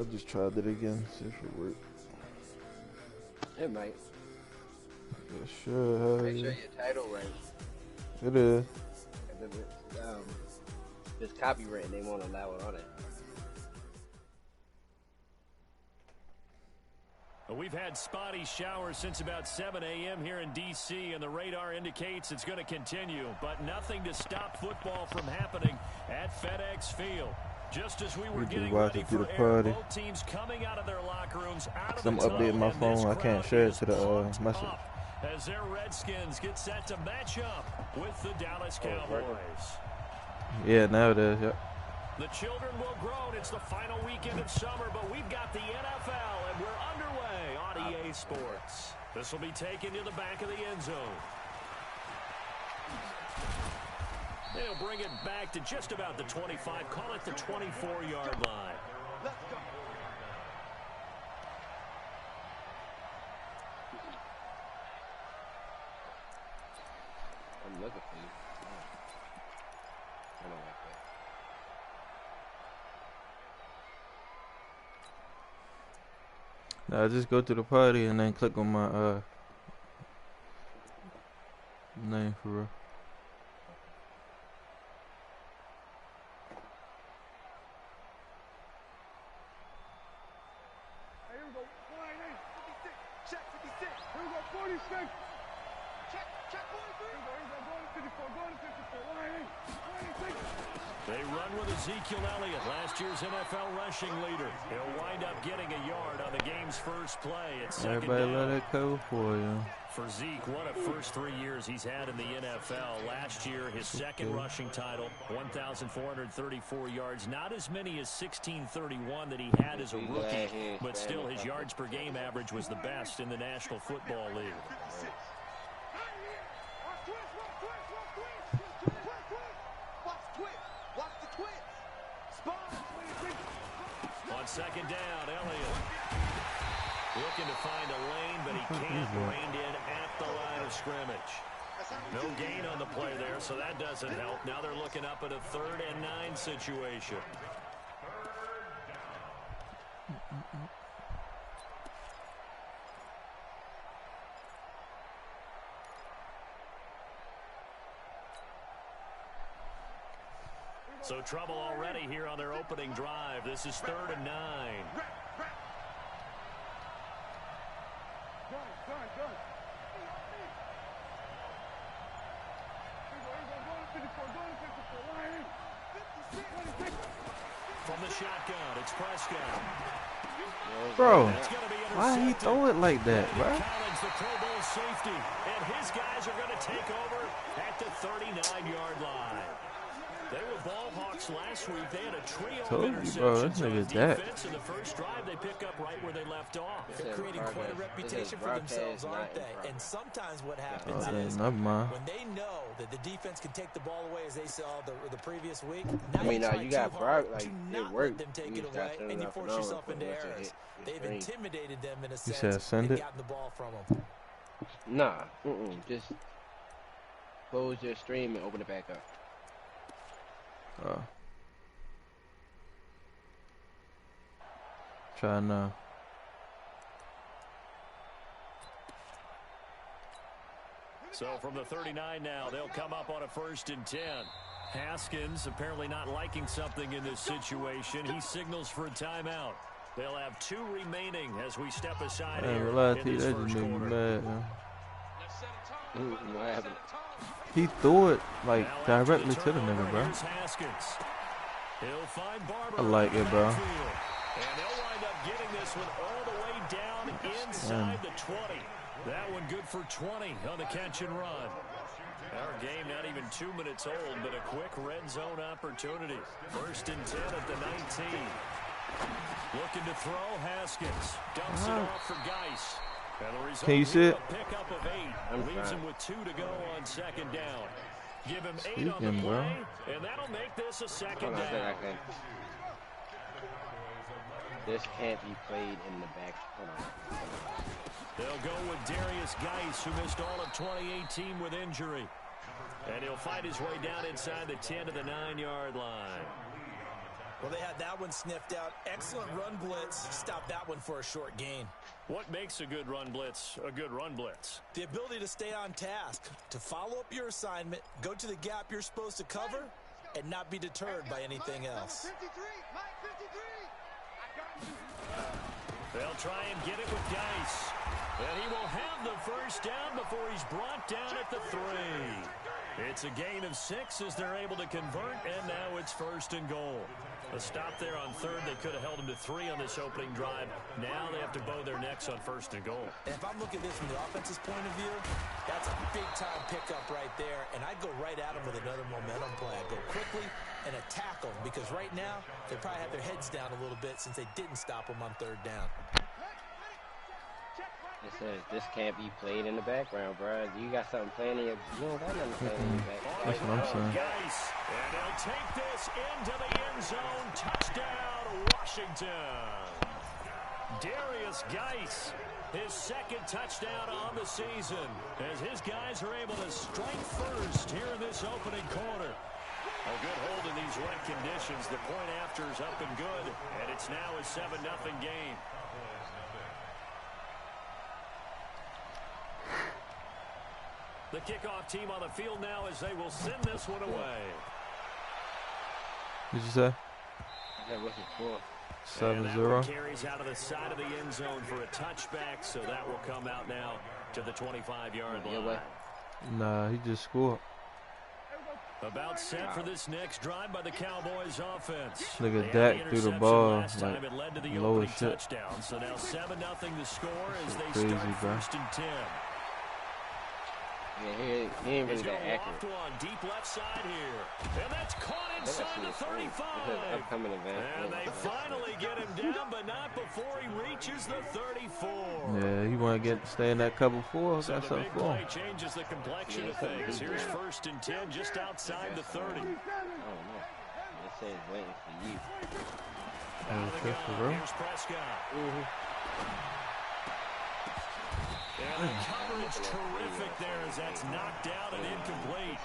I just tried it again, see if it worked. It might. It should. Make sure your title right. It is. If it's copyright, they won't allow it on it. We've had spotty showers since about 7 a.m. here in D.C., and the radar indicates it's going to continue, but nothing to stop football from happening at FedEx Field. Just as we were getting ready for air, both teams coming out of their locker rooms, out of the tunnel, I'm updating my phone. I can't share it to the message. As their Redskins get set to match up with the Dallas Cowboys. Yeah, now it is, yep. The children will grow. It's the final weekend of summer, but we've got the NFL, and we're underway on EA Sports. This will be taken to the back of the end zone. They'll bring it back to just about the 25, call it the 24-yard line. Let's go. I'm looking for you. I don't like that. Now I just go to the party and then click on my name for real. Here we go. 56. Check 56. Here we go. 46. Check 43. Here we go. Going to 54. Going to 54. 26. They run with Ezekiel Elliott, last year's NFL rushing leader. He'll wind up getting a yard on the game's first play. It's second Everybody down. let it go for you. For Zeke, what a first 3 years he's had in the NFL. Last year, his second rushing title, 1,434 yards. Not as many as 1,631 that he had as a rookie, but still his yards per game average was the best in the National Football League. On second down, Elliott looking to find a lane, but he can't. Reined in at the line of scrimmage. No gain on the play there, so that doesn't help. Now they're looking up at a 3rd and 9 situation. So trouble already here on their opening drive. This is 3rd and 9. From the shotgun, it's Prescott. Bro, why he throw it like that, bro? Collins, the Pro Bowl safety, and his guys are going to take over at the 39-yard line. They were ball hawks last week. They had a trio of interceptions on defense. In the first drive, they pick up right where they left off. They're creating quite a reputation for themselves, aren't they? And sometimes what happens is never mind. when they know that the defense can take the ball away, as they saw the previous week. I mean, now you got Brock, like, it worked. Them take it away, and you force yourself into errors. They've intimidated them in a sense. You said send it? Gotten the ball from them. Nah, just close your stream and open it back up. Try now. So from the 39 now, they'll come up on a 1st and 10. Haskins apparently not liking something in this situation. He signals for a timeout. They'll have 2 remaining as we step aside here in this first quarter. He threw it like directly to the nigga, bro. I like it, bro. And they'll wind up getting this one all the way down inside the 20. That one good for 20 on the catch and run. Our game not even 2 minutes old, but a quick red zone opportunity. 1st and 10 at the 19. Looking to throw, Haskins. Dumps it off for Geis. And the result, can you see it? A pickup of 8. Leaves him with 2 to go on 2nd down. Give him 8 on the play, and that'll make this a 2nd down. This can't be played in the back. Hold on. They'll go with Darius Geis, who missed all of 2018 with injury. And he'll fight his way down inside the 10 to the 9-yard line. Well, they had that one sniffed out. Excellent run blitz. Stop that one for a short gain. What makes a good run blitz a good run blitz? The ability to stay on task, to follow up your assignment, go to the gap you're supposed to cover, and not be deterred by anything else. They'll try and get it with Geis. And he will have the first down before he's brought down at the 3. It's a gain of 6 as they're able to convert, and now it's 1st and goal. A stop there on 3rd. They could have held him to 3 on this opening drive. Now they have to bow their necks on 1st and goal. And if I'm looking at this from the offense's point of view, that's a big-time pickup right there, and I'd go right at him with another momentum play. I'd go quickly and attack them, because right now they probably have their heads down a little bit since they didn't stop them on 3rd down. It says this can't be played in the background, bro. You got something playing in your... You don't got nothing playing in the background. That's what I'm saying. Geis, and he'll take this into the end zone. Touchdown, Washington. Darius Geis, his 2nd touchdown on the season, as his guys are able to strike first here in this opening quarter. A good hold in these wet conditions. The point after is up and good, and it's now a 7-0 game. The kickoff team on the field now as they will send this one away. Did you say? Yeah, what's it for? 7-0. Carries out of the side of the end zone for a touchback, so that will come out now to the 25-yard line. Nah, he just scored. About set for this next drive by the Cowboys offense. Look at Dak threw the ball last time it led to the low opening as shit. touchdown. So now 7-0 the score as they Crazy, start bro. 1st and 10. Yeah, he ain't really that accurate. One deep left side here, and that's caught inside the 35. Upcoming event. And they finally get him down, but not before he reaches the 34. Yeah, he want to stay in that cover 4. So Got the something big for play him. changes the complexion of things. Here's 1st and 10, just outside the 30. I don't know. It says waiting for you. Out of the gun, here's Prescott. And the coverage terrific there as that's knocked out and incomplete.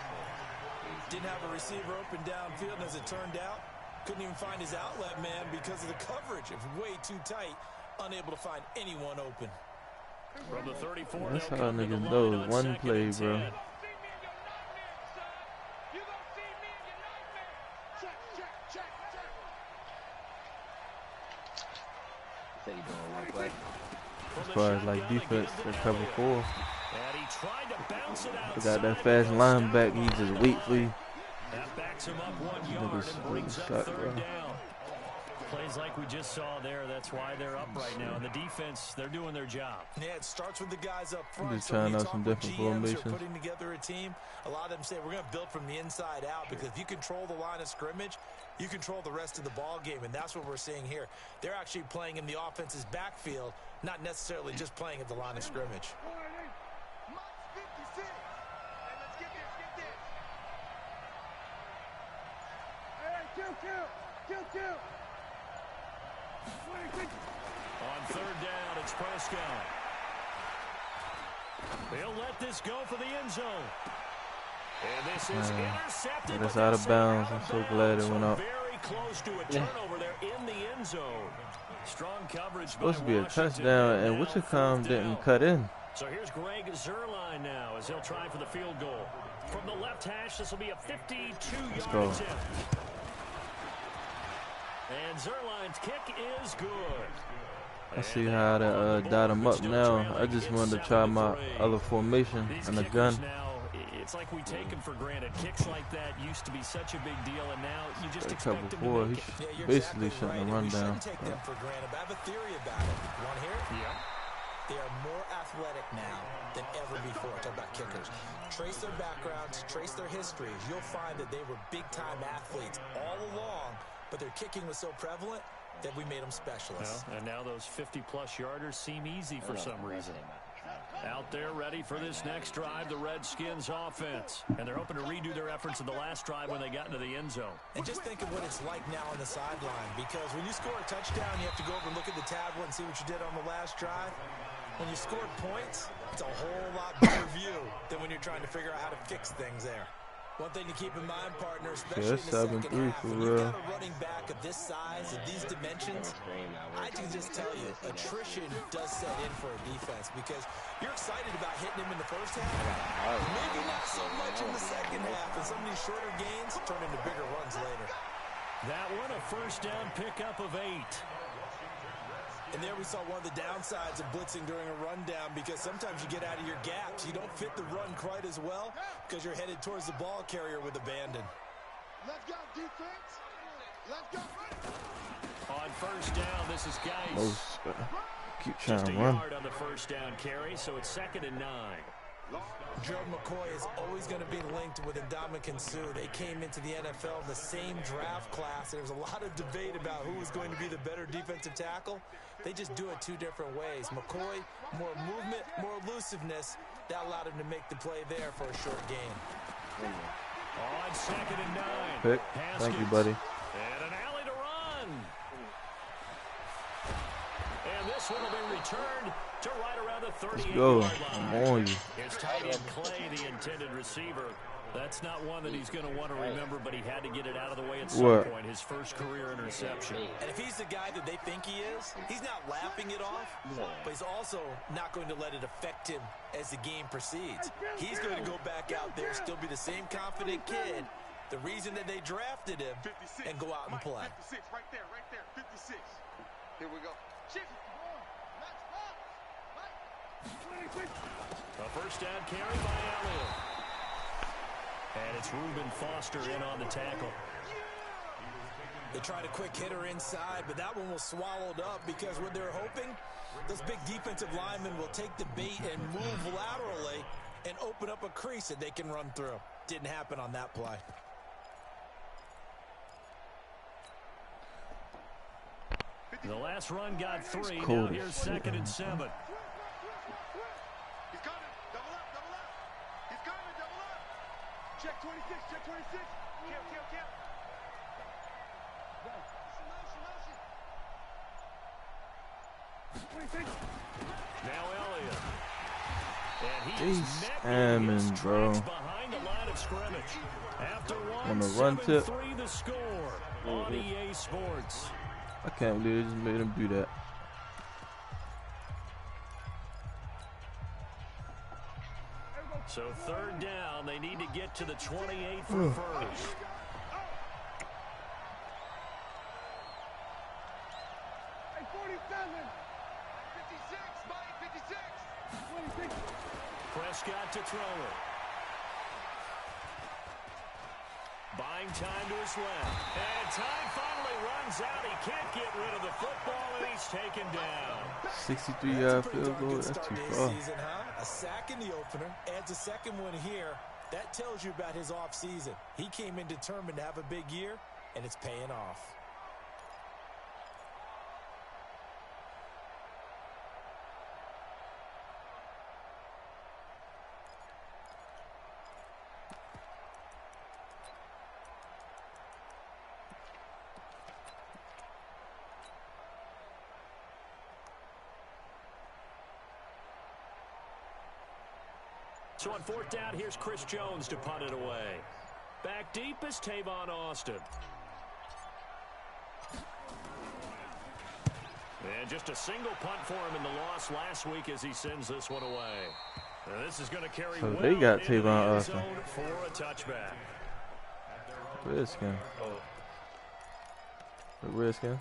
Didn't have a receiver open downfield, and as it turned out, couldn't even find his outlet man because of the coverage. It was way too tight, unable to find anyone open. From the 34, That's how niggas know. One play, bro. Say you doing one play. As far as like defense, they cover 4. And he tried to bounce it They got that fast linebacker. He just wait for you. That backs him up 1 yard and brings up 3rd down. Plays like we just saw there. That's why they're up right now. And the defense, they're doing their job. Yeah, it starts with the guys up front. Just trying out some different GMs formations. are putting together a team. A lot of them say we're going to build from the inside out, because if you control the line of scrimmage, you control the rest of the ball game, and that's what we're seeing here. They're actually playing in the offense's backfield, not necessarily just playing at the line of scrimmage. Kill. On 3rd down, it's Prescott. They'll let this go for the end zone. And this is intercepted. That's out of bounds. I'm so glad it went up. Very close to a turnover there in the end zone. Strong coverage. Supposed to be a Washington, touchdown, and Wichita didn't cut in. So here's Greg Zuerlein now as he'll try for the field goal. From the left hash, this will be a 52-yard attempt. And Zuerlein's kick is good. I see how to dot him up now. I just wanted to try my other formation and a gun. It's like we take them for granted. Kicks like that used to be such a big deal, and now you just A expect couple them four, to he make it. you're basically exactly shouldn't have right, run and we down. shouldn't take them for granted. But I have a theory about it. Want to hear it? Yeah. They are more athletic now than ever before. Talk about kickers. Trace their backgrounds, trace their histories. You'll find that they were big-time athletes all along, but their kicking was so prevalent that we made them specialists. Well, and now those 50-plus yarders seem easy for some reason. Out there ready for this next drive, the Redskins offense. And they're hoping to redo their efforts in the last drive when they got into the end zone. And just think of what it's like now on the sideline, because when you score a touchdown, you have to go over and look at the tablet and see what you did on the last drive. When you scored points, it's a whole lot better view than when you're trying to figure out how to fix things there. One thing to keep in mind, partner, especially in the second half, when you've got a running back of this size, of these dimensions, I can just tell you, attrition does set in for a defense because you're excited about hitting him in the first half. Maybe not so much in the second half, and some of these shorter gains turn into bigger runs later. That one, a first down pickup of 8. And there we saw one of the downsides of blitzing during a rundown because sometimes you get out of your gaps. You don't fit the run quite as well because you're headed towards the ball carrier with abandon. Let's go, defense. Let's go. On first down, this is Geis. Keep trying Just to a run. yard on the first down carry, so it's 2nd and 9. Gerald McCoy is always going to be linked with Ndamukong Suh. They came into the NFL in the same draft class. There's a lot of debate about who was going to be the better defensive tackle. They just do it 2 different ways. McCoy, more movement, more elusiveness. That allowed him to make the play there for a short gain. On 2nd and 9. Pick. Thank you, buddy. And an alley to run. And this one will be returned to right around the 38-yard line. I'm on you. It's tight end Clay, the intended receiver. That's not one that he's going to want to remember, but he had to get it out of the way at some point. His first career interception. And if he's the guy that they think he is, he's not laughing it off, but he's also not going to let it affect him as the game proceeds. He's going to go back out there, still be the same confident kid, the reason that they drafted him, and go out and play. 56, right there, 56. Here we go. Shift. A first down carry by Elliott. And it's Reuben Foster in on the tackle. They tried a quick hitter inside, but that one was swallowed up because what they're hoping, those big defensive linemen will take the bait and move laterally and open up a crease that they can run through. Didn't happen on that play. The last run got 3. Now here's 2nd and 7. He's coming. Double up. He's coming. Double up. Check 26. Check 26. Kill. Now Elliott. And Jeez, he's bro. behind the line of scrimmage. After On the one, run tip. 7-3 the score on EA Sports. I can't believe they just made him do that. So 3rd down, they need to get to the 28 for first. Hey, 47. 56. Body 56. Prescott to throw it. Buying time to his left. And time finally runs out. He can't get rid of the football, and he's taken down. 63-yard field goal. That's too far. Season, huh? A sack in the opener, adds a second one here. That tells you about his offseason. He came in determined to have a big year, and it's paying off. So on 4th down, here's Chris Jones to punt it away. Back deep is Tavon Austin. And just a single punt for him in the loss last week as he sends this one away. And this is going to carry So well they got into the Tavon end Austin. zone for a touchback. Redskins. The Redskins.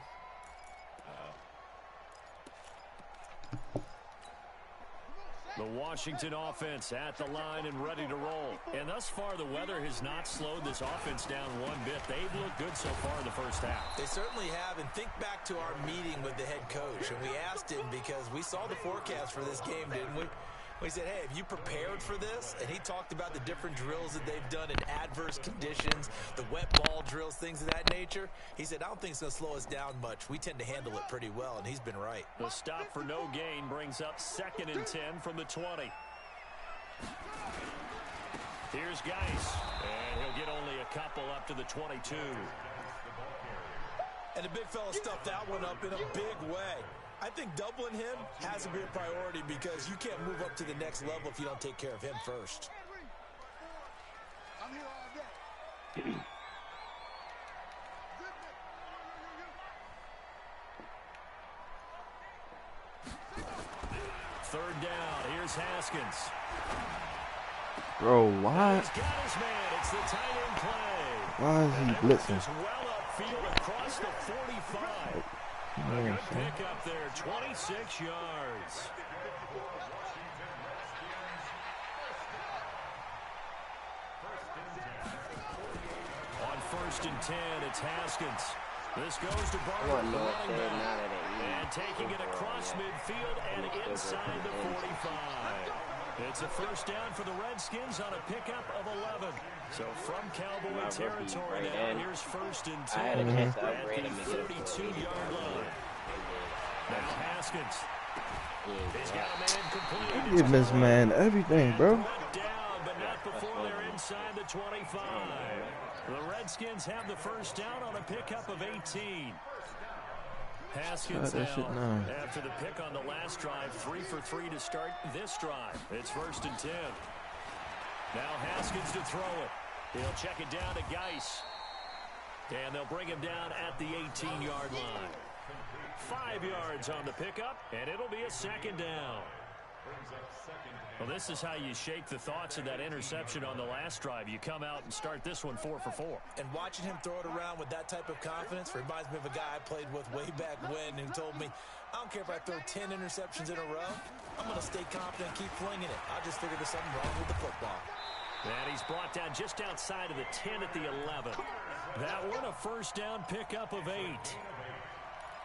The Washington offense at the line and ready to roll. And thus far, the weather has not slowed this offense down one bit. They've looked good so far in the first half. They certainly have. And think back to our meeting with the head coach. And we asked him because we saw the forecast for this game, didn't we? We said, hey, have you prepared for this? And he talked about the different drills that they've done in adverse conditions, the wet ball drills, things of that nature. He said, I don't think it's going to slow us down much. We tend to handle it pretty well, and he's been right. The stop for no gain brings up 2nd and 10 from the 20. Here's Geis, and he'll get only a couple up to the 22. And the big fella stuffed that one up in a big way. I think doubling him has to be a priority because you can't move up to the next level if you don't take care of him first. I'm here all day. third down. Here's Haskins. Bro, why? He's got his man. It's the tight end play. Why is he blitzing? Just well upfield across the 45. A good pick up there, 26 yards. On 1st and 10, it's Haskins. This goes to Barber, the running back. And taking it across midfield and inside the 45. It's a first down for the Redskins on a pickup of 11. So from Cowboy territory now, here's 1st and 10 at the 32-yard line. Now Haskins. He's got a man complete. Give this man everything, bro. Down, but not before they're inside the 25. The Redskins have the first down on a pickup of 18. Haskins now, after the pick on the last drive, 3 for 3 to start this drive. It's 1st and 10. Now Haskins to throw it. He'll check it down to Geis. And they'll bring him down at the 18-yard line. 5 yards on the pickup, and it'll be a 2nd down. Well, this is how you shake the thoughts of that interception on the last drive. You come out and start this one 4 for 4. And watching him throw it around with that type of confidence reminds me of a guy I played with way back when who told me, I don't care if I throw 10 interceptions in a row. I'm going to stay confident and keep flinging it. I just figured there's something wrong with the football. And he's brought down just outside of the 10 at the 11. That one a first down pickup of 8.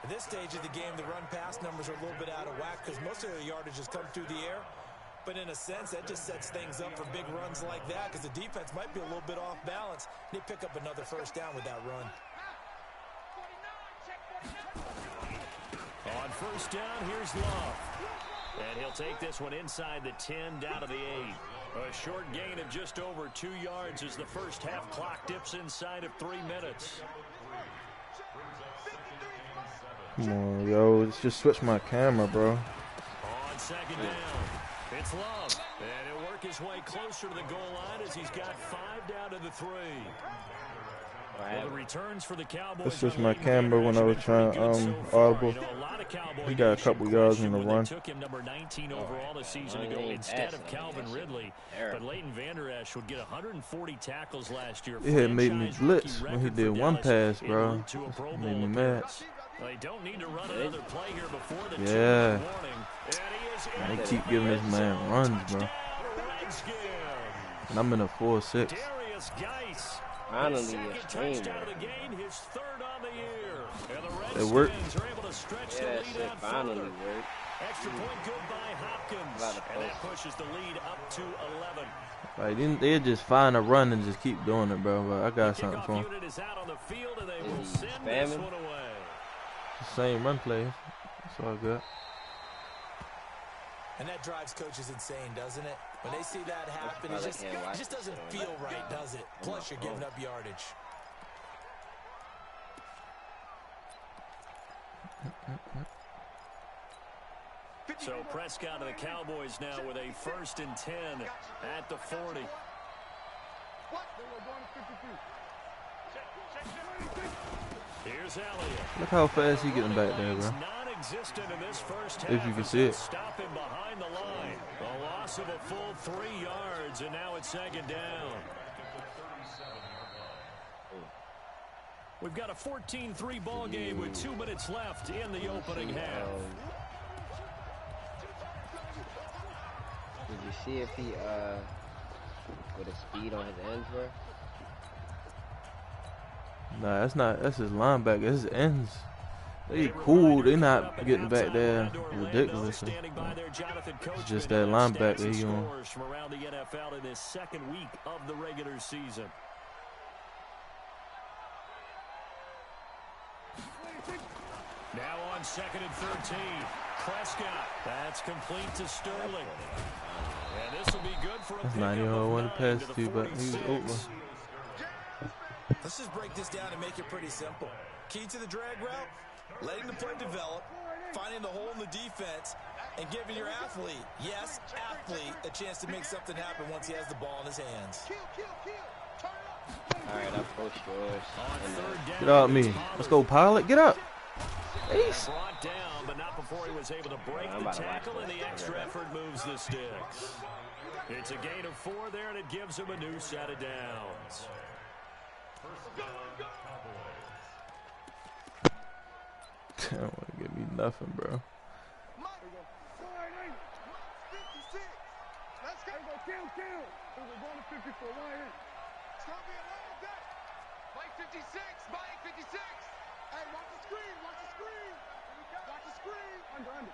At this stage of the game, the run-pass numbers are a little bit out of whack because most of the yardage has come through the air. But in a sense, that just sets things up for big runs like that because the defense might be a little bit off balance. They pick up another first down with that run. On first down, here's Love. And he'll take this one inside the 10 down to the 8. A short gain of just over 2 yards as the first half clock dips inside of 3 minutes. Come on, yo. Let's just switch my camera, bro. On 2nd down, it's Love. And he'll work his way closer to the goal line as he's got 5 down to the 3. Well, the returns for the Cowboys. Let's switch my camera when I was trying audible. He got a couple yards in the run. Took him number 19 overall this season ago instead of Calvin Ridley. But Leighton Vander Esch would get 140 tackles last year. It had made me blitz when he did one pass, bro. Made me mad. They don't need to run another play here before the yeah. And they keep giving this man runs, bro. And I'm in a 4-6. Darius Geis. Finally, second touchdown of the game, his 3rd on the year. And the Redskins it worked. are able to stretch the lead out finally further. worked. Extra point good by Hopkins. And that pushes the lead up to 11. Like, they just find a run and just keep doing it, bro. But I got something for him. Unit is out on the field, and they will send this one away. The same run plays. That's all good. And that drives coaches insane, doesn't it? When they see that happen, it just doesn't feel right, does it? Plus, you're giving up yardage. So Prescott of the Cowboys now with a 1st and 10 at the 40. Here's Elliott. Look how fast he getting back there, bro. Non-existent in this first half. If you can see it. Stop him behind the line. A loss of a full 3 yards, and now it's 2nd down. We've got a 14-3 ball game with 2 minutes left in the opening half. Did you see if he with a speed on his ends, bro? Nah, that's his linebacker. His ends. They cool. They not getting back there ridiculous. It's just that linebacker he on. From around the NFL in his 2nd week of the regular season. Now on 2nd and 13. Prescott. That's complete to Sterling. And this will be good for a That's not even what I wanted to pass to, but he was open. Let's just break this down and make it pretty simple. Key to the drag route, letting the play develop, finding the hole in the defense, and giving your athlete, yes, athlete, a chance to make something happen once he has the ball in his hands. All right, I pushed yours. Get out of me. Let's go, Pilot. Get up. Ace. Brought down, but not before he was able to break the tackle, and the extra effort moves the sticks. It's a gain of 4 there, and it gives him a new set of downs. Don't want to give me nothing, bro. Let's go. Kill. We're going to 54. Line in. It's going to be a long day. Mike 56. Mike 56. Hey, watch the screen. Watch the screen. Watch the screen. Under.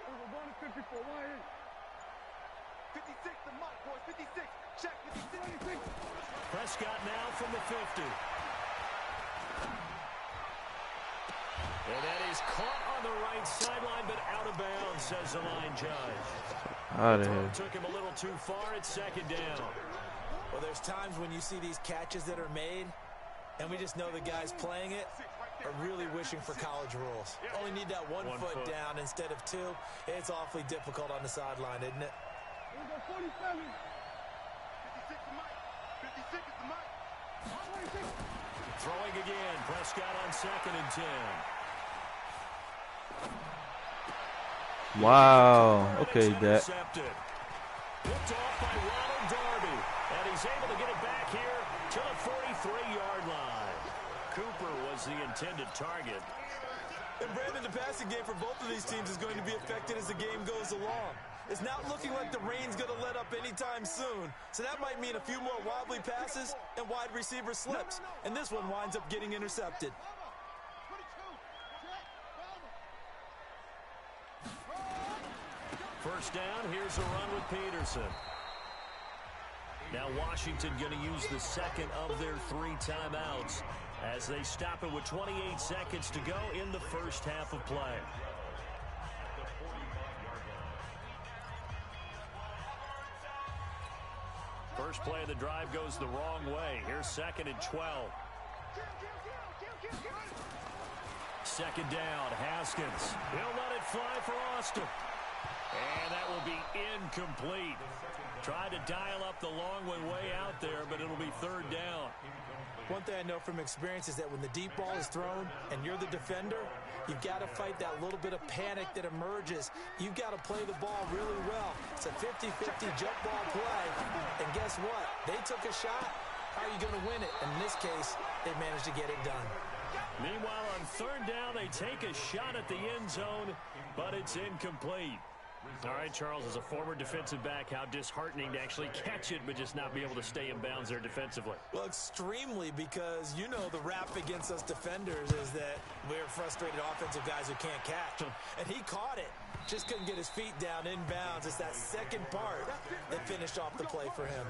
We're going to 54. Line in. 56 to Mike, boys. 56. Check 56. Prescott now from the 50. And that is caught on the right sideline, but out of bounds, says the line judge. Out of here. Took him a little too far. It's second down. Well, there's times when you see these catches that are made, and we just know the guys playing it are really wishing for college rules. Only need that one foot down instead of 2. It's awfully difficult on the sideline, isn't it? 47. 56 to Mike. 56 is to Mike. Throwing again. Prescott on 2nd and 10. Wow. Okay, Dak. Picked off by Ronald Darby. And he's able to get it back here to the 43-yard line. Cooper was the intended target. And Brandon, the passing game for both of these teams is going to be affected as the game goes along. It's not looking like the rain's going to let up anytime soon. So that might mean a few more wobbly passes and wide receiver slips. And this one winds up getting intercepted. First down, here's a run with Peterson. Now Washington going to use the second of their 3 timeouts as they stop it with 28 seconds to go in the first half of play. First play of the drive goes the wrong way. Here's 2nd and 12. Second down, Haskins. He'll let it fly for Austin. And that will be incomplete. Tried to dial up the long one way out there, but it'll be 3rd down. One thing I know from experience is that when the deep ball is thrown and you're the defender, you've got to fight that little bit of panic that emerges. You've got to play the ball really well. It's a 50-50 jump ball play. And guess what? They took a shot. How are you going to win it? In this case, they managed to get it done. Meanwhile, on 3rd down, they take a shot at the end zone, but it's incomplete. All right, Charles, as a former defensive back, how disheartening to actually catch it but just not be able to stay in bounds there defensively. Well, extremely, because you know the rap against us defenders is that we're frustrated offensive guys who can't catch. And he caught it. Just couldn't get his feet down in bounds. It's that second part that finished off the play for him.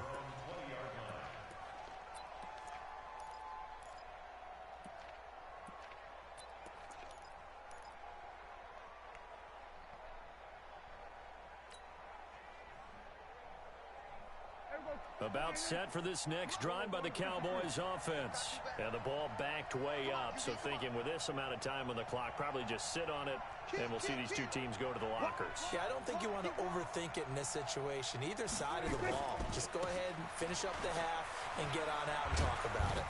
About set for this next drive by the Cowboys offense. And the ball backed way up. So thinking with this amount of time on the clock, probably just sit on it, and we'll see these 2 teams go to the lockers. Yeah, I don't think you want to overthink it in this situation. Either side of the ball. Just go ahead and finish up the half and get on out and talk about it.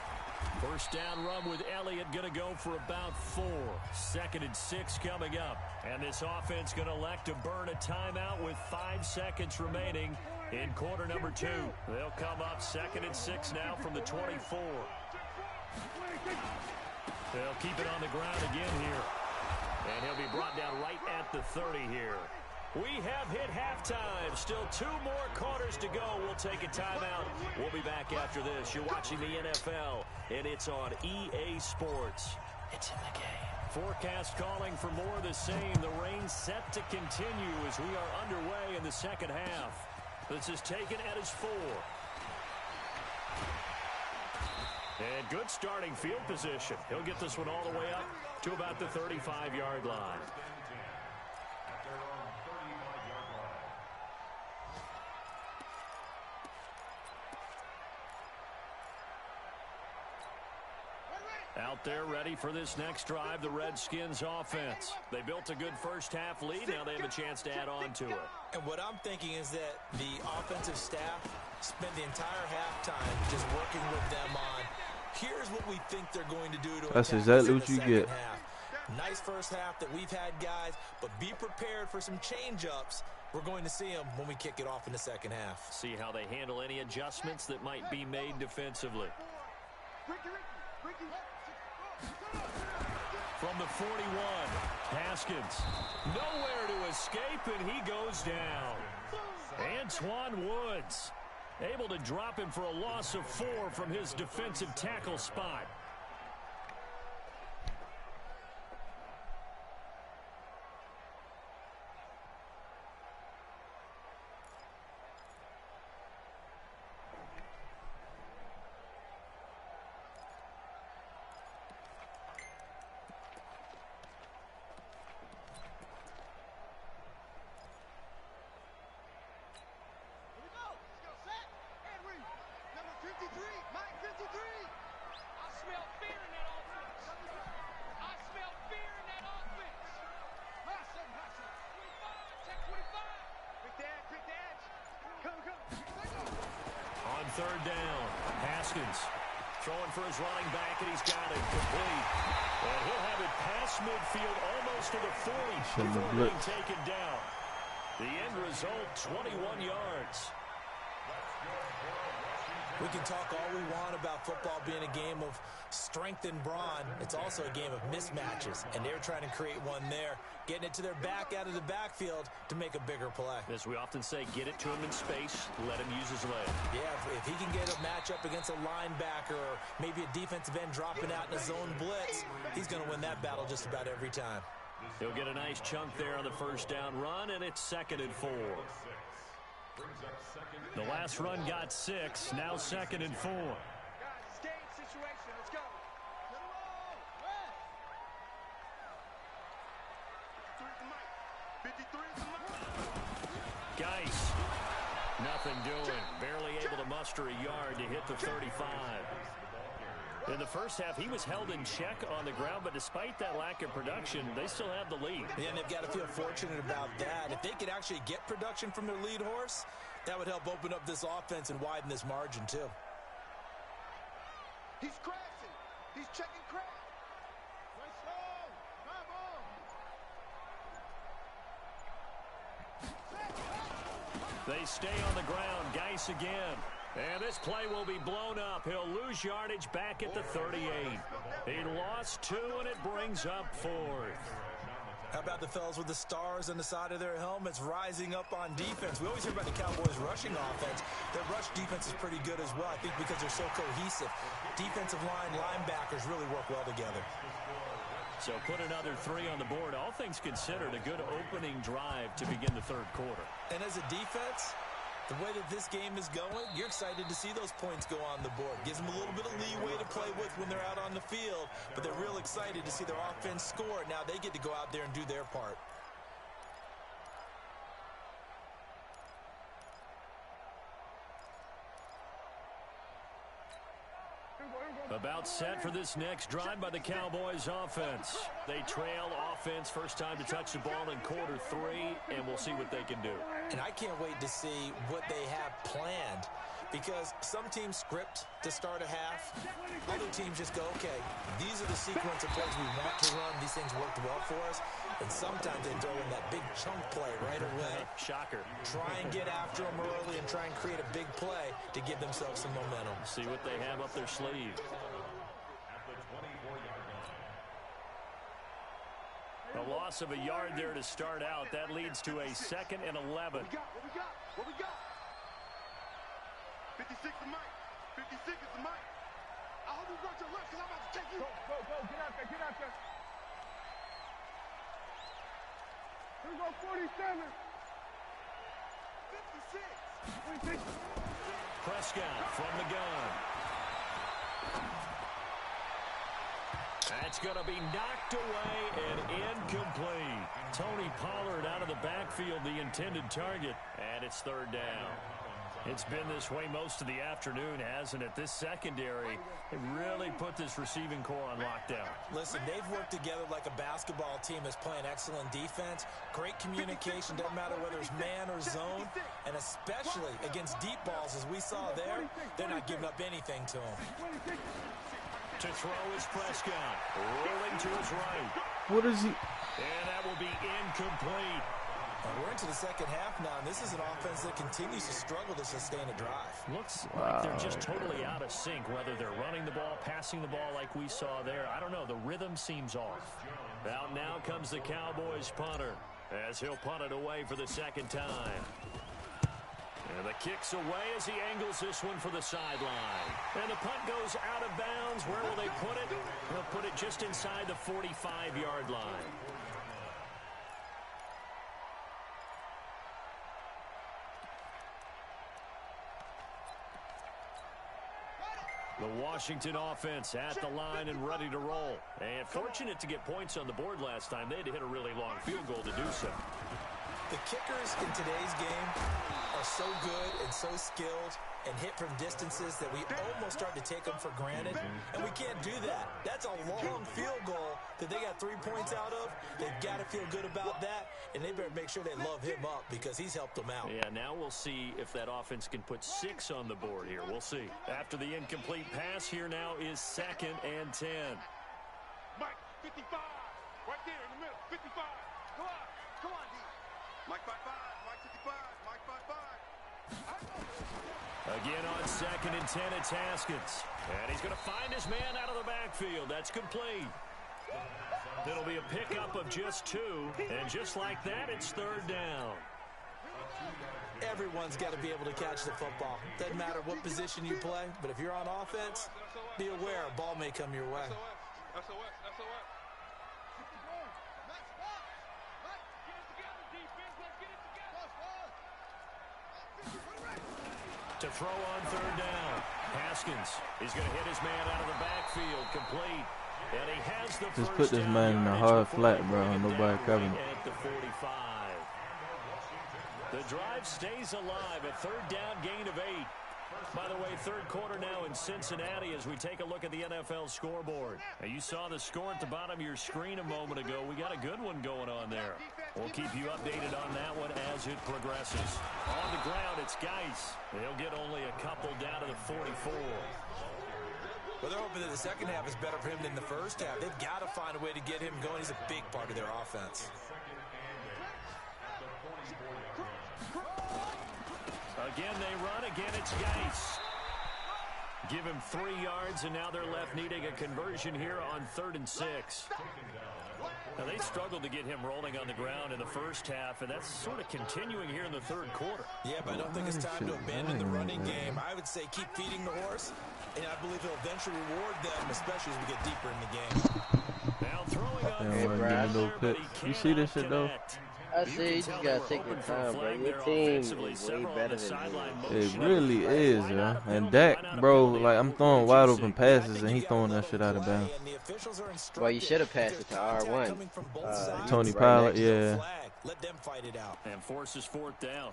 First down run with Elliott going to go for about 4. 2nd and 6 coming up. And this offense going to elect to burn a timeout with 5 seconds remaining in quarter number 2. They'll come up 2nd and 6 now from the 24. They'll keep it on the ground again here. And he'll be brought down right at the 30 here. We have hit halftime. Still 2 more quarters to go. We'll take a timeout. We'll be back after this. You're watching the NFL, and it's on EA Sports. It's in the game. Forecast calling for more of the same. The rain set to continue as we are underway in the second half. This is taken at his 4. And good starting field position. He'll get this one all the way up to about the 35-yard line. Out there ready for this next drive, the Redskins offense. They built a good first half lead. Now they have a chance to add on to it. And what I'm thinking is that the offensive staff spent the entire halftime just working with them on, here's what we think they're going to do to That's attack exactly us in what the you second get. half. Nice first half that we've had, guys, but be prepared for some change-ups. We're going to see them when we kick it off in the second half. See how they handle any adjustments that might be made defensively. From the 41, Haskins. Nowhere to escape, and he goes down. Antoine Woods able to drop him for a loss of 4 from his defensive tackle spot. Third down, Haskins throwing for his running back, and he's got it complete. And he'll have it past midfield, almost to the 40 before being taken down. The end result, 21 yards. We can talk all we want about football being a game of strength and brawn. It's also a game of mismatches, and they're trying to create one there, getting it to their back out of the backfield to make a bigger play. As we often say, get it to him in space, let him use his leg. Yeah, if he can get a matchup against a linebacker or maybe a defensive end dropping out in a zone blitz, he's going to win that battle just about every time. He'll get a nice chunk there on the first down run, and it's 2nd and 4. The last run got 6, now 2nd and 4. Geis, nothing doing. Barely able to muster a yard to hit the 35. In the first half, he was held in check on the ground, but despite that lack of production, they still have the lead. Yeah, and they've got to feel fortunate about that. If they could actually get production from their lead horse, that would help open up this offense and widen this margin, too. He's crashing. He's checking crash. They stay on the ground. Geis again. And this play will be blown up. He'll lose yardage back at the 38. He lost 2, and it brings up 4th. How about the fellas with the stars on the side of their helmets rising up on defense? We always hear about the Cowboys' rushing offense. Their rush defense is pretty good as well, I think, because they're so cohesive. Defensive line, linebackers really work well together. So put another 3 on the board. All things considered, a good opening drive to begin the third quarter. And as a defense, the way that this game is going, you're excited to see those points go on the board. Gives them a little bit of leeway to play with when they're out on the field, but they're real excited to see their offense score. Now they get to go out there and do their part. About set for this next drive by the Cowboys offense. They trail offense, first time to touch the ball in quarter 3, and we'll see what they can do. And I can't wait to see what they have planned, because some teams script to start a half. Other teams just go, okay, these are the sequence of plays we want to run. These things worked well for us. And sometimes they throw in that big chunk play right away. Shocker. Try and get after them early and try and create a big play to give themselves some momentum. See what they have up their sleeve. A loss of a yard there to start out. That leads to a 2nd and 11. What we got? 56 is Mike. 56 is the Mike. I hope you got your left, because I'm about to take you. Go. Get out there. Here we go, 47. 56. Prescott from the gun. That's going to be knocked away and incomplete. Tony Pollard out of the backfield, the intended target, and it's 3rd down. It's been this way most of the afternoon, hasn't it? This secondary, they really put this receiving core on lockdown. Listen, they've worked together like a basketball team that's playing excellent defense. Great communication, doesn't matter whether it's man or zone. And especially against deep balls, as we saw there, they're not giving up anything to them. To throw is Prescott. Rolling to his right. What is he? And that will be incomplete. And we're into the second half now, and this is an offense that continues to struggle to sustain a drive. Looks like they're just totally out of sync, whether they're running the ball, passing the ball like we saw there. I don't know. The rhythm seems off. Out now comes the Cowboys punter, as he'll punt it away for the second time. And the kick's away as he angles this one for the sideline. And the punt goes out of bounds. Where will they put it? They'll put it just inside the 45-yard line. The Washington offense at the line and ready to roll. And fortunate to get points on the board last time. They had to hit a really long field goal to do so. The kickers in today's game are so good and so skilled and hit from distances that we almost start to take them for granted. And we can't do that. That's a long field goal that they got 3 points out of. They've got to feel good about that, and they better make sure they love him up because he's helped them out. Yeah, now we'll see if that offense can put 6 on the board here. We'll see. After the incomplete pass, here now is 2nd and 10. Mike, 55. Right there in the middle. 55. Come on. Come on, D. Mike 55. Mike 55. Mike 55. Again on 2nd and 10, it's Haskins. And he's going to find his man out of the backfield. That's complete. It'll be a pickup of just 2. And just like that, it's 3rd down. Everyone's got to be able to catch the football. Doesn't matter what position you play, but if you're on offense, be aware a ball may come your way. To throw on 3rd down. Haskins is going to hit his man out of the backfield, complete. And he has the Just first put this down man in a yardage hard before flat, they bro. bring him Nobody down covering. right at the 45. The drive stays alive. A 3rd down gain of 8. By the way, 3rd quarter now in Cincinnati as we take a look at the NFL scoreboard. Now, you saw the score at the bottom of your screen a moment ago. We got a good one going on there. We'll keep you updated on that one as it progresses. On the ground, it's Geis. They'll get only a couple down to the 44. Well, they're hoping that the second half is better for him than the first half. They've got to find a way to get him going. He's a big part of their offense. Again, they run. Again, it's Geis. Give him 3 yards, and now they're left needing a conversion here on 3rd and 6. Now, they struggled to get him rolling on the ground in the first half, and that's sort of continuing here in the 3rd quarter. Yeah, but I don't think it's time to abandon the running game. I would say keep feeding the horse, and I believe he'll eventually reward them, especially as we get deeper in the game. Now throwing on Hey, Brad. You see this shit, though? I see, you just gotta take your time, bro. Your team is way better than you. It really is, yo. And Dak, bro, like, I'm throwing wide open passes, and he's throwing that shit out of bounds. Well, you should have passed it to R1. Tony Pilot, yeah. Let them fight it out. And forces 4th down.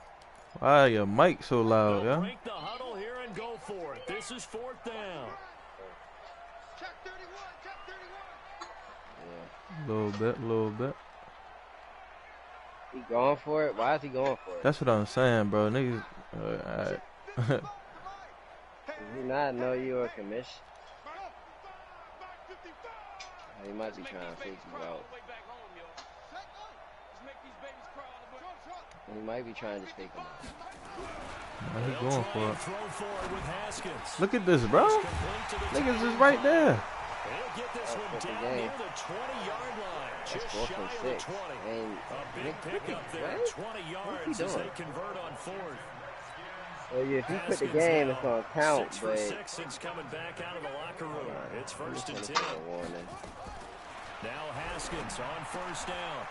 Why your mic so loud, They'll yo? break the huddle here and go for it. This is 4th down. Check 31. Check 31. Yeah. Little bit. He going for it? Why is he going for it? That's what I'm saying, bro. Niggas, alright. Does he not know you a commission? He might be trying to fake you out. He might be trying to fake him out. Why he going for it? Throw forward with Haskins. Look at this, bro. Niggas is right there. He'll get this one down near the 20-yard line. Just shy of the 20. A big pickup there, 20 yards as they convert on 4th. Well, yeah, if you quit the game, it's going to count, 6 for but... 6 since coming back out of the locker room. It's 1st and 10. Now Haskins on 1st down.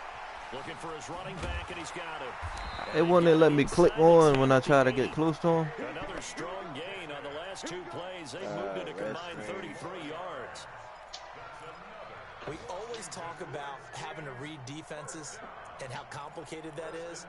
Looking for his running back, and he's got it. It wouldn't let me click on when I try to get close to him. Another strong gain on the last 2 plays. They moved it a combined 33 yards. We always talk about having to read defenses and how complicated that is.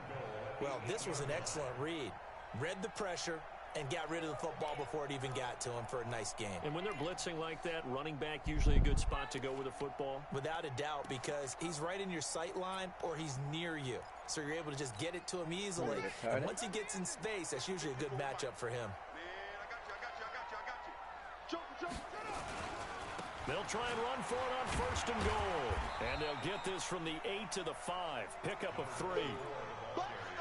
Well, this was an excellent read. Read the pressure and got rid of the football before it even got to him for a nice game. And when they're blitzing like that, running back usually a good spot to go with the football? Without a doubt, because he's right in your sight line or he's near you. So you're able to just get it to him easily. And once he gets in space, that's usually a good matchup for him. They'll try and run for it on 1st and goal. And they'll get this from the 8 to the 5. Pickup of 3.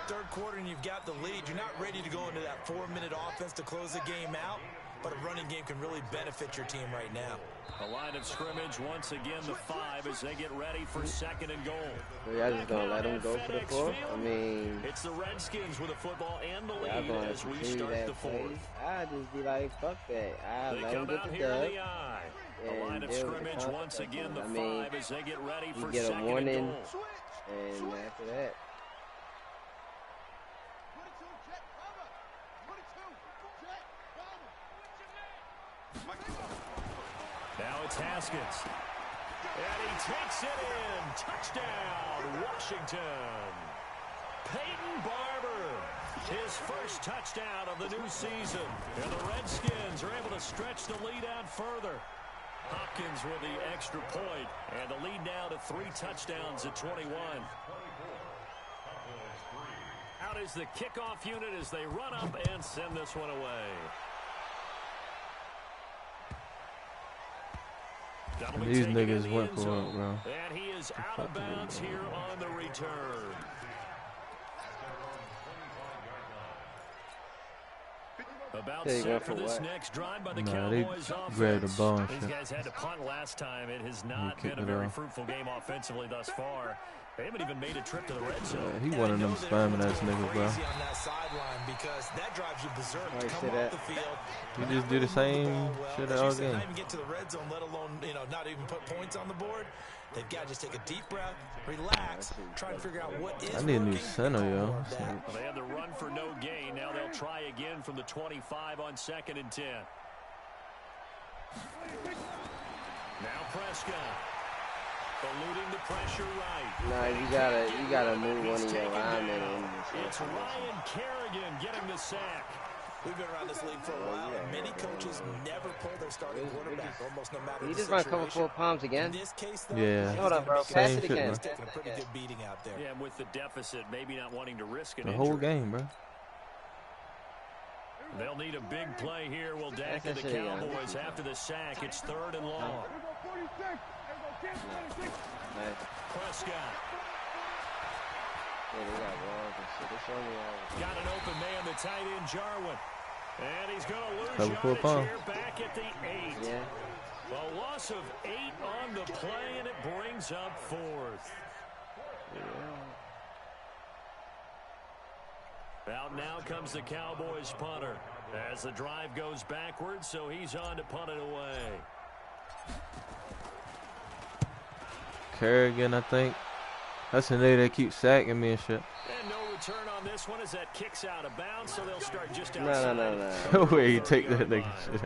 Third quarter and you've got the lead. You're not ready to go into that 4-minute offense to close the game out, but a running game can really benefit your team right now. A line of scrimmage once again the 5 as they get ready for 2nd and goal. So y'all just gonna let them go for the 4th? I mean, it's the Redskins with the football and the y'all lead gonna as we continue start that the 4th. I'd just be like, fuck that. I'll They let them come get out the here in dub. the eye. A And line of deal with the scrimmage once again the 5 as they get ready for get a 2nd warning, and goal. and after that. Now it's Haskins. And he takes it in. Touchdown, Washington. Peyton Barber, his first touchdown of the new season. And the Redskins are able to stretch the lead out further. Hopkins with the extra point. And the lead now to 3 touchdowns at 21. Out is the kickoff unit as they run up and send this one away. These niggas went for it, bro. And he is out of bounds here on the return. About set for this next drive by the Cowboys offense. These guys had to punt last time. It has not been a very fruitful game offensively thus far. They haven't even made a trip to the red zone. Yeah, he one of them spamming ass niggas, bro. On that sideline because that drives you berserk. Come off the field. You just do the same shit all game. Not even get to the red zone, let alone not even put points on the board. They've got to just take a deep breath, relax, try and figure out what is. I need a new center, yo. Well, they had the run for no gain. Now they'll try again from the 25 on 2nd and 10. Now Prescott. Eluding the pressure right. Nah, you gotta move one of your linemen in. It's Ryan Kerrigan getting the sack. We've been around this league for a while, and many coaches never pull their starting quarterback, almost no matter He the just run situation. cover 4 palms again. In this case, though, yeah. Hold up, bro. Pass it again. He's taking a pretty good beating out there. Yeah, and with the deficit, maybe not wanting to risk an The injury. whole game, bro. They'll need a big play here. Will Dak and the Cowboys after the sack. It's 3rd and long. Nice. Prescott. Yeah, they got walls and shit. They show me all. Got an open man, the tight end, Jarwin. And he's going to lose Cover yardage 4 here back at the 8. Yeah. A loss of 8 on the play, and it brings up 4th. Yeah. Out now comes the Cowboys punter as the drive goes backwards, so he's on to punt it away. Kerrigan, I think. That's the nigga that keeps sacking me and shit. And no return on this one as that kicks out of bounds, so they'll start just outside. No. Where you take that nigga shit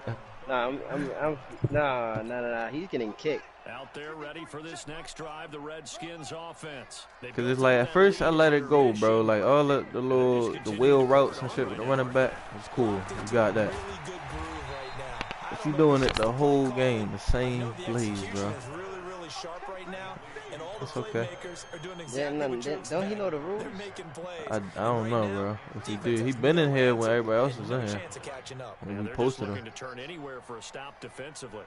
out. No. He's getting kicked. Out there ready for this next drive, the Redskins offense. Cause it's like at first I let it go, bro. Like all the wheel routes and shit with the running back, it's cool. You got that. But you doing it the whole game, the same plays, bro. Sharp right now, and all the it's okay. playmakers are doing exactly what you don't he know the rules? They're making plays. I don't know, bro. If he did, he been in here when everybody else was in here. Chance of catching up. And Yeah, we they're posted just him. looking to turn anywhere for a stop defensively.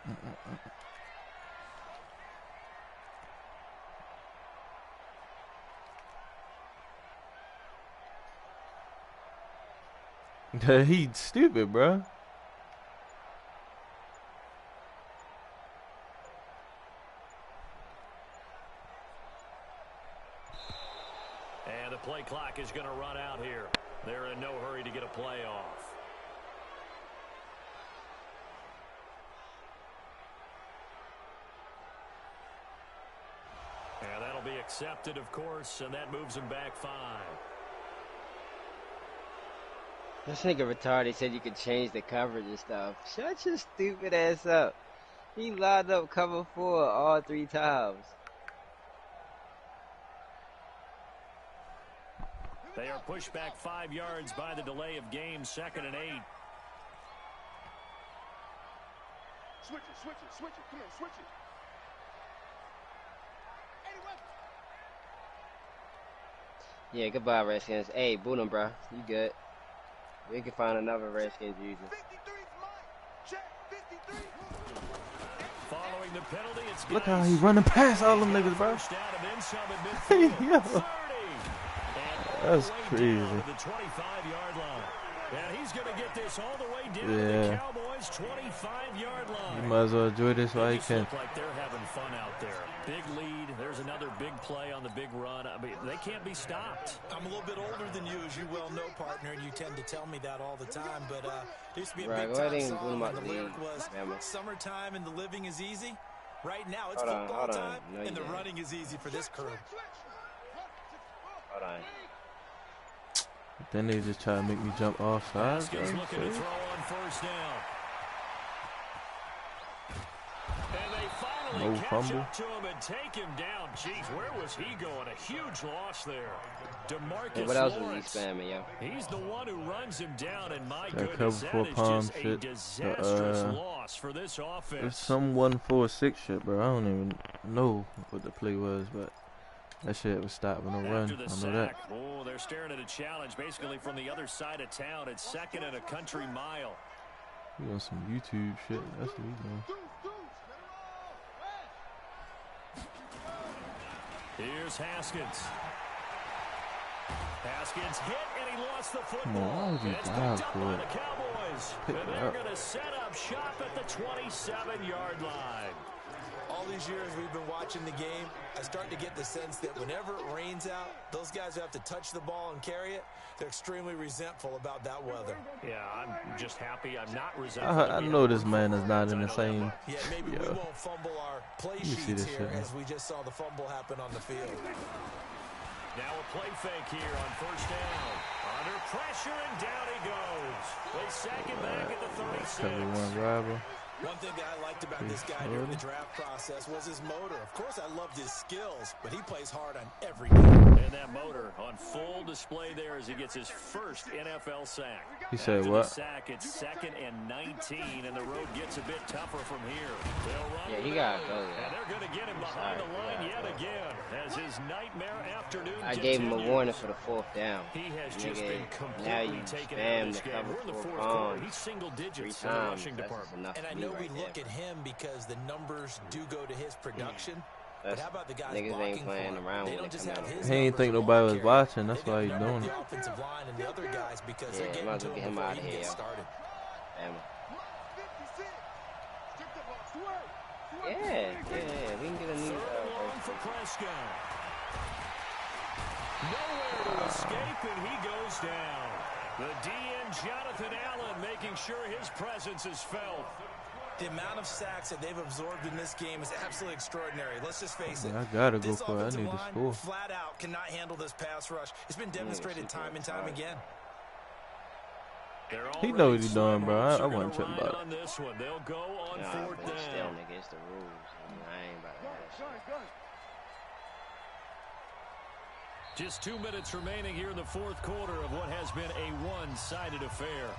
He's stupid, bro. And the play clock is going to run out here. They're in no hurry to get a play off. And that'll be accepted, of course, and that moves him back 5. This nigga retarded said you could change the coverage and stuff. Shut your stupid ass up. He lined up cover 4 all 3 times. They are pushed back 5 yards by the delay of game, 2nd and 8. Switch it. Come on, switch it. Yeah, goodbye, Redskins. Hey, boot him, bro. You good. We can find another Redskins user. Following the penalty, it's Look how he running past all them niggas, bro. Yo. That's crazy. The 25-yard line. And he's going to get this all the way down to the Cowboys' 25-yard line. You might as well enjoy this while you can. Look like they're having fun out there. Big lead. There's another big play on the big run. I mean, they can't be stopped. I'm a little bit older than you, as you well know, partner, and you tend to tell me that all the time. But there used to be a big-time song, and the lyric was, summertime and the living is easy. Right now, it's football time, and the running is easy for this crew. Hold on. Then they just try to make me jump off sides. Redskins looking to throw on first down. And they finally catch up to him and take him down. Jeez, where was he going? A huge loss there. DeMarcus what else Lawrence. was he spamming, yo? He's the one who runs him down, and my That goodness, cover that is for just a disastrous loss for this offense. It's some 1-4-6 shit, bro. I don't even know what the play was, but that shit was stopping a run. I know that. Oh, they're staring at a challenge basically from the other side of town. It's second and a country mile. We on some YouTube shit. That's what we doing. Here's Haskins. Haskins hit and he lost the football. Why would you It's dive picked up for by it? the Cowboys. Pick And it they're up. going to set up shop at the 27-yard line. All these years we've been watching the game, I start to get the sense that whenever it rains out, those guys who have to touch the ball and carry it, they're extremely resentful about that weather. Yeah, I'm just happy I'm not resentful. I know this man is not in the same. Yeah, maybe we won't fumble our play see sheets this here shit, as we just saw the fumble happen on the field. Now a play fake here on first down. Under pressure and down he goes. They sack him back at the 36. Cover one rival. One thing that I liked about this guy during the draft process was his motor. Of course, I loved his skills, but he plays hard on every game. And that motor on full display there as he gets his first NFL sack. He said After what? the sack, it's 2nd and 19, and the road gets a bit tougher from here. They'll run Yeah, with he it. gotta go, yeah. And they're going to get him behind the line yet again as his nightmare afternoon I gave him a continues. warning for the 4th down. He has just Nigga, been now completely you taken out of spam this the game. cover We're in the 4 fourth quarter. bombs He's single 3 digits in the times. rushing That's department. enough And for I me know right we look there. at him because the numbers do go to his production. But That's, how about the guys niggas blocking ain't playing for him? around They when don't they just come have out. his He ain't numbers think for nobody ball was carry. watching. That's They why he gotta doing number it. the offensive line and the other guys because Yeah, they're might getting as to well him get him before out he of can here, get yo. started. Damn. 56. Check the box. Yeah, we can get a new Third and long for Prescott. Nowhere to escape, and he goes down. The DN, Jonathan Allen, making sure his presence is felt. The amount of sacks that they've absorbed in this game is absolutely extraordinary. Let's just face it. I gotta go This for it. I offensive need to line score. flat out cannot handle this pass rush. It's been demonstrated time and time again. He know what he's doing, bro. I wasn't tripping about it. On this one. They'll go on Nah, fourth but still, down. nigga, it's the rules. I ain't about to have that shit. Just 2 minutes remaining here in the fourth quarter of what has been a one-sided affair.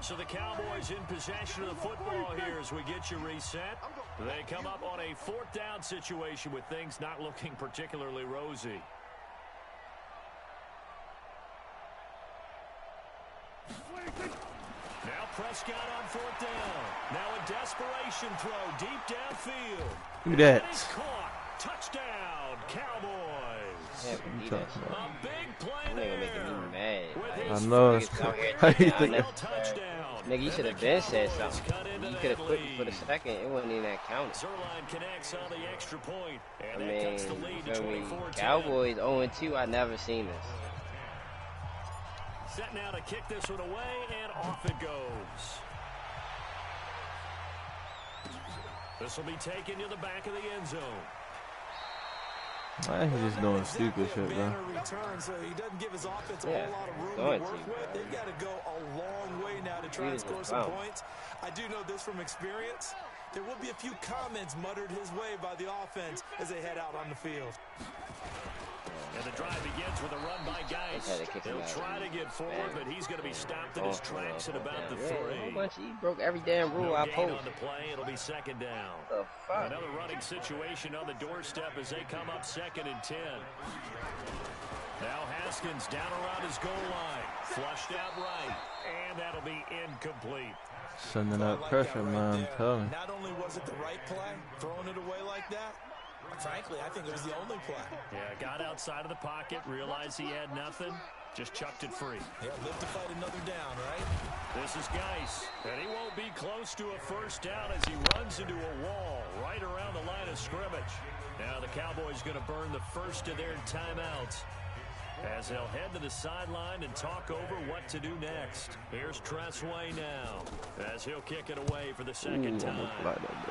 So the Cowboys in possession of the football here as we get you reset. They come up on a fourth down situation with things not looking particularly rosy. Now Prescott on fourth down. Now a desperation throw deep downfield. Who that? And he's caught. Touchdown, Cowboys. Yeah, but he that shit. A big play That nigga making there. me mad. With I his know. Niggas It's out here how you taking think? out touchdown. Nigga, you should have been said something. You could have quit for the second. It wasn't even that counted. Zerline connects on the extra point, and I that mean, cuts the lead you to feel me? 24-10. Cowboys 0-2. I never seen this. Set now to kick this one away, and off it goes. This will be taken to the back of the end zone. Why he just doing stupid shit, bro? Return, so he doesn't give his offense a Yeah, whole lot of room going to work to, with. bro. They've got to go a long way now to try and Jesus, score some wow. points. I do know this from experience. there will be a few comments muttered his way by the offense as they head out on the field. And the drive begins with a run by Geis. He'll try to get forward, but he's going to be stopped in his tracks at about the 3. He broke every damn rule I posed. On the play, it'll be second down. Another running situation on the doorstep as they come up 2nd and 10. Now Haskins down around his goal line. Flushed out right. And that'll be incomplete. Sending out pressure, man. I'm telling you. Not only was it the right play, throwing it away like that, frankly, I think it was the only play. Yeah, got outside of the pocket, realized he had nothing, just chucked it free. Yeah, live to fight another down, right? This is Geis, and he won't be close to a first down as he runs into a wall right around the line of scrimmage. Now the Cowboys going to burn the first of their timeouts as they'll head to the sideline and talk over what to do next. Here's Tressway now as he'll kick it away for the second time.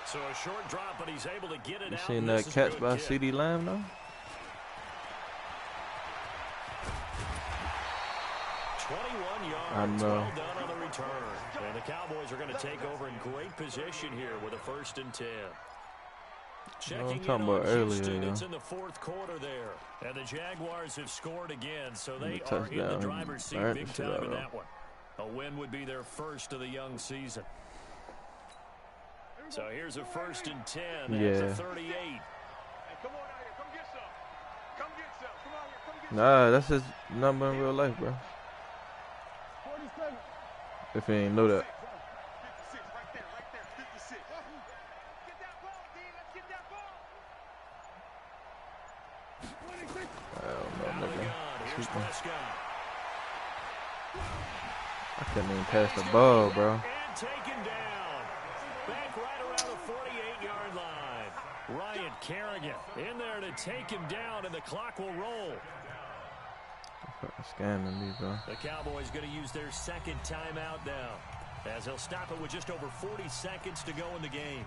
So a short drop, but he's able to get it out. You seen that catch by C.D. Lamb, though? 21 yards, well done on the return. And the Cowboys are going to take over in great position here with a 1st and 10. Checking in on Houston, it's in the 4th quarter there. And the Jaguars have scored again, so they are in the driver's seat big time in that one. A win would be their first of the young season. So here's a 1st and 10 at the 38. Hey, come on out here. Come get some. Come get some. Come out here. Come get some. Nah, that's his number in real life, bro. 47. If you ain't know that. 56, right there, 56. Get that ball, D. Let's get that ball. 26. I don't know, nigga. Here's Prescott. I couldn't even pass the ball, bro. And taken down. Back right around the 48-yard line. Ryan Kerrigan in there to take him down, and the clock will roll. Scamming me, bro. The Cowboys going to use their second timeout now, as they'll stop it with just over 40 seconds to go in the game.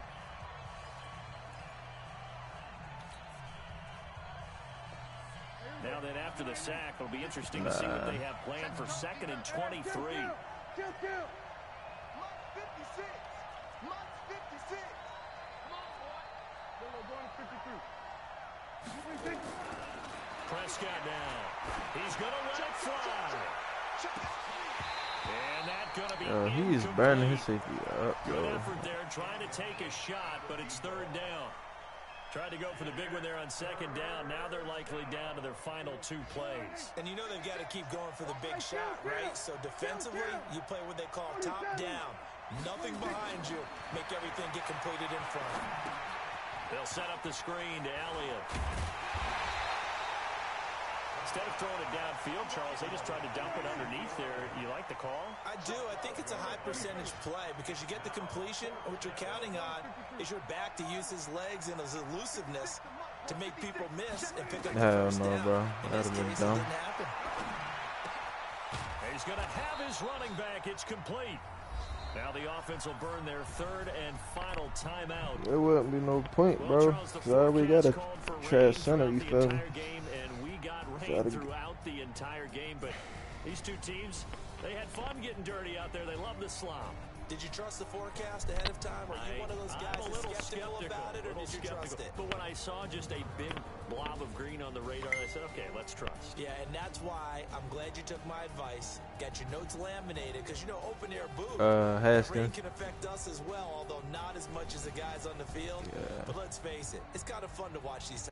Now then, after the sack, it'll be interesting to see what they have planned for 2nd and 23. Mark 56. Mark 56. Come on, boy. They're going to 53. Prescott now. He's going to let it fly. And that's going to be he's burning his safety up, Good bro. effort there, trying to take a shot, but it's 3rd down. Tried to go for the big one there on 2nd down. Now they're likely down to their final 2 plays. And you know they've got to keep going for the big shot, right? So defensively, you play what they call top down. Nothing behind you. Make everything get completed in front. They'll set up the screen to Elliott. Instead of throwing it downfield, Charles, they just tried to dump it underneath there. You like the call? I do. I think it's a high percentage play because you get the completion. What you're counting on is your back to use his legs and his elusiveness to make people miss and pick up the first down. Bro. In this case, it didn't happen. He's going to have his running back. It's complete. Now the offense will burn their 3rd and final timeout. There wouldn't be no point, bro. I already got a trash center, you feel me? Throughout the entire game, but these two teams, they had fun getting dirty out there. They love the slop. Did you trust the forecast ahead of time? Are you one of those guys that's skeptical about it, or did you trust it? But when I saw just a big blob of green on the radar, I said, okay, let's trust. Yeah, and that's why I'm glad you took my advice. Got your notes laminated, because, you know, open-air booth, Haskins. rain can affect us as well, although not as much as the guys on the field. Yeah. But let's face it, it's kind of fun to watch these